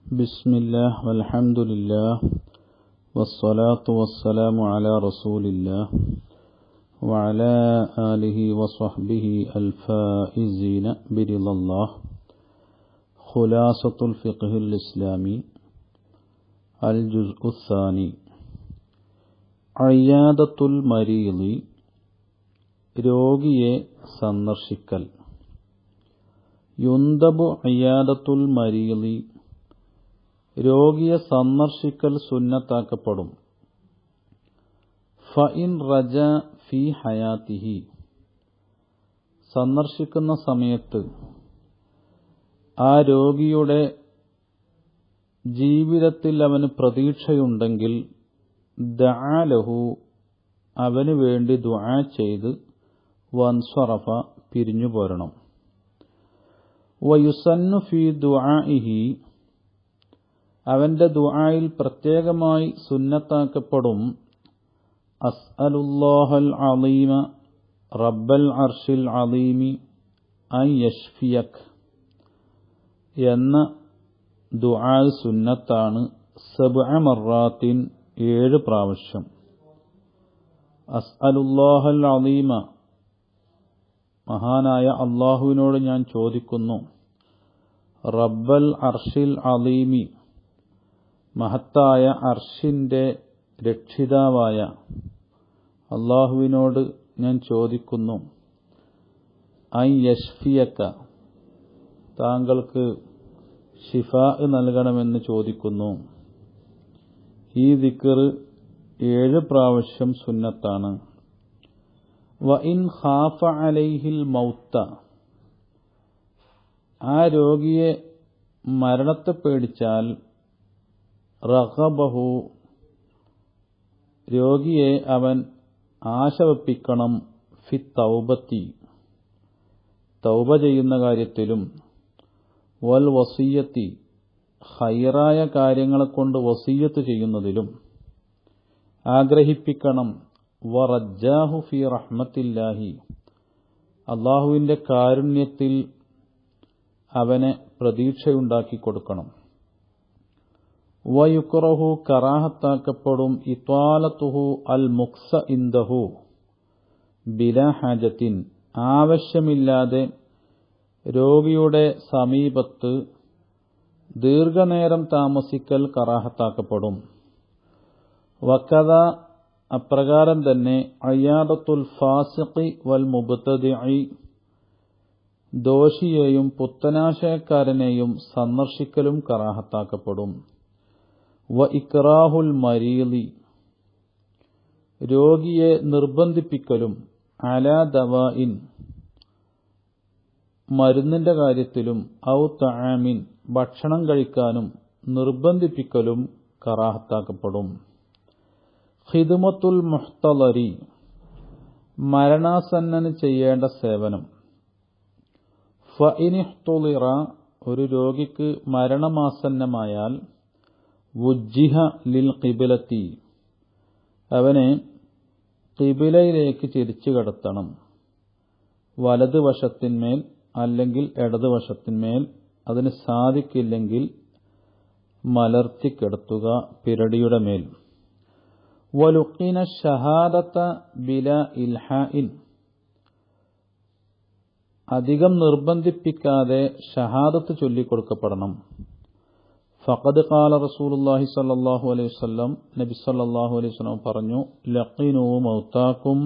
بسم الله والحمد لله والصلاة والسلام على رسول الله وعلى آله وصحبه الفائزين برضا الله. خلاصة الفقه الإسلامي الجزء الثاني. عيادة المريض രോഗിയെ സന്ദർശിക്കൽ. യുന്തബു അയ്യാദത്തുൽ മരീളി രോഗിയെ സന്ദർശിക്കൽ സുന്നത്താക്കപ്പെടും. ഫഇൻ റജ ഫി ഹയാത്തിഹി സന്ദർശിക്കുന്ന സമയത്ത് ആ രോഗിയുടെ ജീവിതത്തിൽ അവന് പ്രതീക്ഷയുണ്ടെങ്കിൽ ദഅ ലഹു അവന് വേണ്ടി ദുആ ചെയ്ത് വൻസറഫ പിരിഞ്ഞു പോരണം. വയുസന്നു ഫി ദുആഇഹി അവന്റെ ദുആയിൽ പ്രത്യേകമായി സുന്നത്താക്കപ്പെടും അസ്അലുല്ലാഹൽ അളീമ റബ്ബൽ അർശിൽ അളീമി അൻ യശ്ഫിയക് എന്ന ദുആ സുന്നത്താണ്. 7 മർറാത്തിൻ 7 പ്രാവശ്യം. അസ്അലുല്ലാഹൽ അളീമ മഹാനായ അല്ലാഹുവിനോട് ഞാൻ ചോദിക്കുന്നു. റബ്ബൽ അർശിൽ അളീമി മഹത്തായ അർശിന്റെ രക്ഷിതാവായ അല്ലാഹുവിനോട് ഞാൻ ചോദിക്കുന്നു. അൻ യശ്ഫിയക താങ്കൾക്ക് ശിഫാ നൽകണമെന്ന് ചോദിക്കുന്നു. ഈ ദിക്ർ 7 പ്രാവശ്യം സുന്നത്താണ്. വഇൻ ഖാഫ അലൈഹിൽ മൗത്ത ആ രോഗിയെ മരണത്തെ പേടിച്ചാൽ റഗബഹു രോഗിയെ അവൻ ആശ വെപ്പിക്കണം ഫി തൗബത്തി തൗബ ചെയ്യുന്ന കാര്യത്തിലും വൽ വസിയത്തി ഖൈറായ കാര്യങ്ങളെ കൊണ്ട് വസിയത്ത് ചെയ്യുന്നതിലും ആഗ്രഹിപ്പിക്കണം. വറജ്ജാഹു ഫി റഹ്മത്തില്ലാഹി അല്ലാഹുവിന്റെ കാരുണ്യത്തിൽ അവനെ പ്രതീക്ഷയുണ്ടാക്കി കൊടുക്കണം. വയുക്റഹു കറാഹത്താക്കപ്പെടും ഇത്വാലത്തുഹു അൽ മുക്സ ഇൻദഹു ബിലാ ഹാജത്തിൻ ആവശ്യമില്ലാതെ രോഗിയുടെ സമീപത്ത് ദീർഘനേരം താമസിക്കൽ കറാഹത്താക്കപ്പെടും. വകദ അപ്രകാരം തന്നെ അയ്യാദത്തുൽ ഫാസിഖി വൽ മുബ്തദിഇ ദോഷിയെയും പുത്തനാശയക്കാരനെയും സന്ദർശിക്കലും കറാഹത്താക്കപ്പെടും. വ ഇക്റാഹുൽ മരീളി രോഗിയെ നിർബന്ധിപ്പിക്കലും അലാ ദവാഇൻ മരുന്നിന്റെ കാര്യത്തിലും ഔ തആമിൻ ഭക്ഷണം കഴിക്കാനും നിർബന്ധിപ്പിക്കലും കറാഹത്താക്കപ്പെടും. ഖിദ്മത്തുൽ മുഹ്തളരി മരണാസന്നന് ചെയ്യേണ്ട സേവനം. ഫഇനിഹ്തുളിറ ഒരു രോഗിക്ക് മരണമാസന്നമായാൽ വുജ്ജിഹ ലിൽ ഖിബലത്തി അവനെ ഖിബിലയിലേക്ക് തിരിച്ചു കടത്തണം. വലത് വശത്തിന്മേൽ അല്ലെങ്കിൽ ഇടത് വശത്തിന്മേൽ. അതിന് സാധിക്കില്ലെങ്കിൽ മലർത്തിക്കിടത്തുക പിരടിയുടെ മേൽ. വലുഖിന ഷഹാദത ബിലാ ഇൽഹാഇൻ അധികം നിർബന്ധിപ്പിക്കാതെ ഷഹാദത്ത് ചൊല്ലിക്കൊടുക്കപ്പെടണം. ഫഖദ് ഖാല റസൂലുള്ളാഹി സ്വല്ലല്ലാഹു അലൈഹി വസല്ലം നബി സ്വല്ലല്ലാഹു അലൈഹി വസല്ലം പറഞ്ഞു. ലഖിനു മൗതാക്കും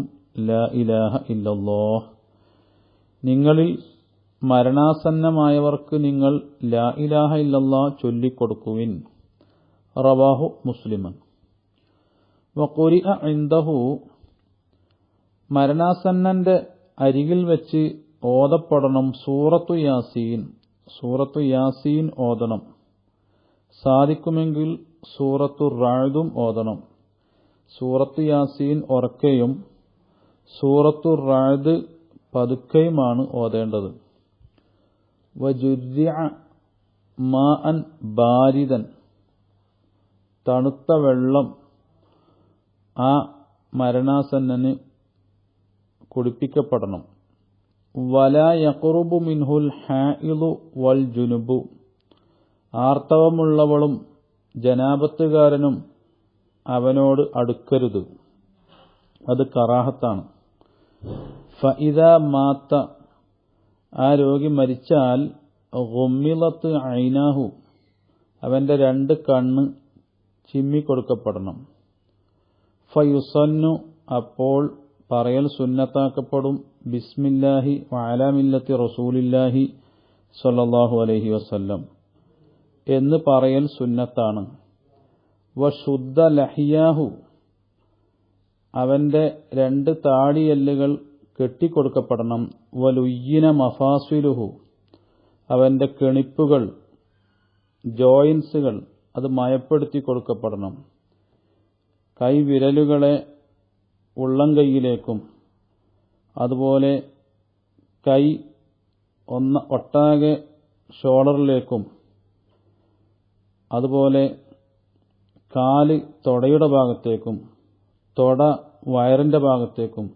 ലാ ഇലാഹ ഇല്ലല്ലാഹ് നിങ്ങളിൽ മരണാസന്നമായവർക്ക് നിങ്ങൾ ലാ ഇലാഹ ഇല്ലല്ലാഹ് ചൊല്ലിക്കൊടുക്കുവിൻ. റവാഹു മുസ്ലിമൻ. വഖുരിഅ ഇൻദഹു മരണാസന്നന്റെ അരികിൽ വെച്ച് ഓതപ്പെടണം സൂറത്തു യാസീൻ സൂറത്തു യാസീൻ ഓതണം. സാധിക്കുമെങ്കിൽ സൂറത്തു റഅദും ഓതണം. സൂറത്തു യാസീൻ ഉറക്കെയും സൂറത്തു റഅദ് പതുക്കെയുമാണ് ഓതേണ്ടത്. വജുർരിഅ മാഅൻ ബാരിദൻ തണുത്ത വെള്ളം ആ മരണാസന്നന് കുടിപ്പിക്കപ്പെടണം. വലാ യഖ്റുബു മിൻഹുൽ ഹായിദു വൽ ജുനുബു ആർത്തവമുള്ളവളും ജനാപത്തുകാരനും അവനോട് അടുക്കരുത്. അത് കറാഹത്താണ്. ഫഇദാ മാത്ത, ആ രോഗി മരിച്ചാൽ ഗുമ്മിളത്ത് ഐനാഹു, അവന്റെ 2 കണ്ണ് ചിമ്മിക്കൊടുക്കപ്പെടണം. ഫയുസന്നു, അപ്പോൾ പറയൽ സുന്നത്താക്കപ്പെടും. ബിസ്മില്ലാഹി വഅലാ മില്ലത്തി റസൂലില്ലാഹി സ്വല്ലല്ലാഹു അലൈഹി വസല്ലം എന്ന് പറയൽ സുന്നത്താണ്. വശുദ്ധ ലഹിയാഹു, അവന്റെ 2 താടിയെല്ലുകൾ കെട്ടിക്കൊടുക്കപ്പെടണം. വലുയ്യിന മഫാസിലുഹു, അവന്റെ കെണിപ്പുകൾ, ജോയിൻസുകൾ അത് മയപ്പെടുത്തി കൊടുക്കപ്പെടണം. കൈവിരലുകളെ ഉള്ളംകൈയിലേക്കും അതുപോലെ കൈ ഒട്ടാകെ ഷോൾഡറിലേക്കും അതുപോലെ കാല് തൊടയുടെ ഭാഗത്തേക്കും തൊട വയറിന്റെ ഭാഗത്തേക്കും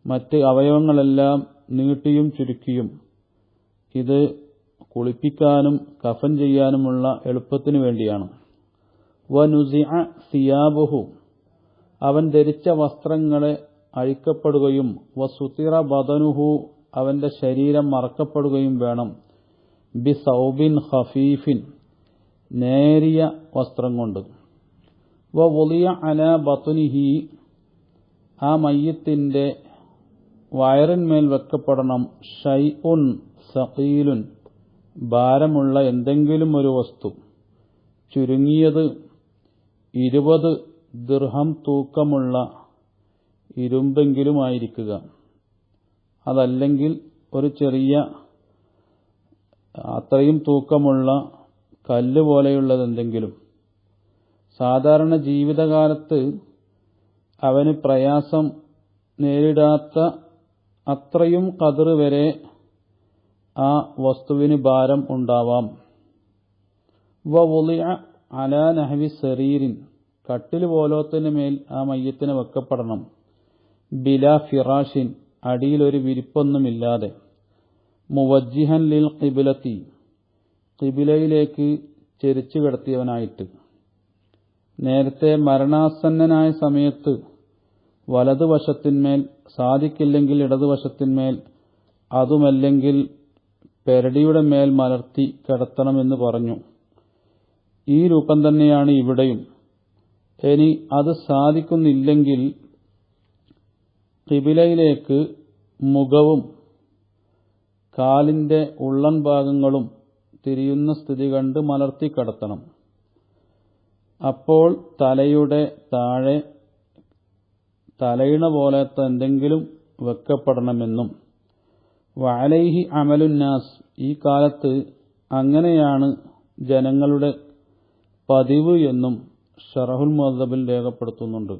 മറ്റ് അവയവങ്ങളെല്ലാം നീട്ടിയും ചുരുക്കിയും, ഇത് കുളിപ്പിക്കാനും കഫൻ ചെയ്യാനുമുള്ള എളുപ്പത്തിനു വേണ്ടിയാണ്. വനുസിഅ സിയാബുഹു, അവൻ ധരിച്ച വസ്ത്രങ്ങളെ അഴിക്കപ്പെടുകയും വസുതിറ ബദനുഹു, അവന്റെ ശരീരം മറക്കപ്പെടുകയും വേണം. ബിസൗബിൻ ഖഫീഫിൻ, നേരിയ വസ്ത്രം കൊണ്ട്. വവുളിയ അലാ ബത്നിഹി, ആ മയ്യിത്തിന്റെ വയറിന്മേൽ വെക്കപ്പെടണം. ഷൈഉൻ സഖീലുൻ, ഭാരമുള്ള എന്തെങ്കിലും ഒരു വസ്തു, ചുരുങ്ങിയത് 20 ദിർഹം തൂക്കമുള്ള ഇരുമ്പെങ്കിലുമായിരിക്കുക. അതല്ലെങ്കിൽ ഒരു ചെറിയ അത്രയും തൂക്കമുള്ള കല്ല് പോലെയുള്ളതെന്തെങ്കിലും. സാധാരണ ജീവിതകാലത്ത് അവന് പ്രയാസം നേരിടാത്ത അത്രയും ഖദർ വരെ ആ വസ്തുവിന് ഭാരം ഉണ്ടാവാം. വവുളിഅ അലാ നഹ്വി സരീരിൻ, കട്ടിൽ പോലോത്തിന് മേൽ ആ മയ്യത്തിന് വെക്കപ്പെടണം. ബിലാ ഫിറാഷിൻ, അടിയിലൊരു വിരിപ്പൊന്നുമില്ലാതെ. മുവജ്ജിഹൻ ലിൽ ഖിബ്ലത്തി, ഖിബിലയിലേക്ക് ചെരിച്ചു കിടത്തിയവനായിട്ട്. നേരത്തെ മരണാസന്നനായ സമയത്ത് വലതുവശത്തിന്മേൽ, സാധിക്കില്ലെങ്കിൽ ഇടതുവശത്തിന്മേൽ, അതുമല്ലെങ്കിൽ പെരടിയുടെ മേൽ മലർത്തി കിടത്തണമെന്ന് പറഞ്ഞു. ഈ രൂപം തന്നെയാണ് ഇവിടെയും. ഇനി അത് സാധിക്കുന്നില്ലെങ്കിൽ ഖിബിലയിലേക്ക് മുഖവും കാലിന്റെ ഉള്ളൻ ഭാഗങ്ങളും തിരിയുന്ന സ്ഥിതി കണ്ട് മലർത്തി കിടത്തണം. അപ്പോൾ തലയുടെ താഴെ തലയിണ പോലത്തെ എന്തെങ്കിലും വെക്കപ്പെടണമെന്നും വഅലൈഹി അമലുന്നാസ്, ഈ കാലത്ത് അങ്ങനെയാണ് ജനങ്ങളുടെ പതിവ് എന്നും ശറഹുൽ മുഅദ്ദബിൽ രേഖപ്പെടുത്തുന്നുണ്ട്.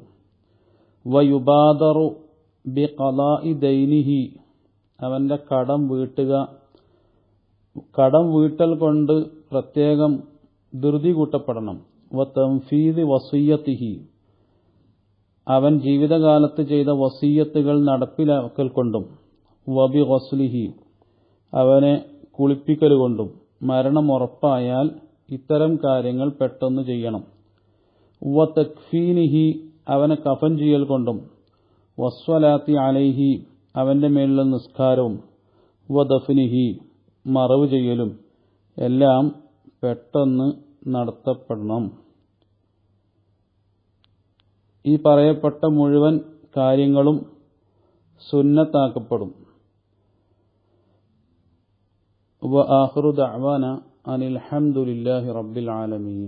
വയുബാദറു ബിഖളാഇ ദൈനിഹി, അവന്റെ കടം വീട്ടുക. കടം വീട്ടൽ കൊണ്ട് പ്രത്യേകം ധൃതി കൂട്ടപ്പെടണം. വതൻഫീദി വസിയ്യത്തിഹി, അവൻ ജീവിതകാലത്ത് ചെയ്ത വസിയ്യത്തുകൾ നടപ്പിലാക്കൽ കൊണ്ടും. വബി ഗസ്ലിഹി, അവനെ കുളിപ്പിക്കൽ കൊണ്ടും. മരണം ഉറപ്പായാൽ ഇത്തരം കാര്യങ്ങൾ പെട്ടെന്ന് ചെയ്യണം. വതക്ഫീനിഹി, അവനെ കഫൻ ചെയ്യൽ കൊണ്ടും. വസ്വലാത്തി അലൈഹി, അവന്റെ മേലുള്ള നിസ്കാരവും. വദഫ്നിഹി, മറവ് ചെയ്യലും എല്ലാം പെട്ടെന്ന് നടത്തപ്പെടണം. ഈ പറയപ്പെട്ട മുഴുവൻ കാര്യങ്ങളും സുന്നത്താക്കപ്പെടും. വആഖിറു ദഅ്വാന അനിൽ ഹംദുലില്ലാഹി റബ്ബിൽ ആലമീൻ.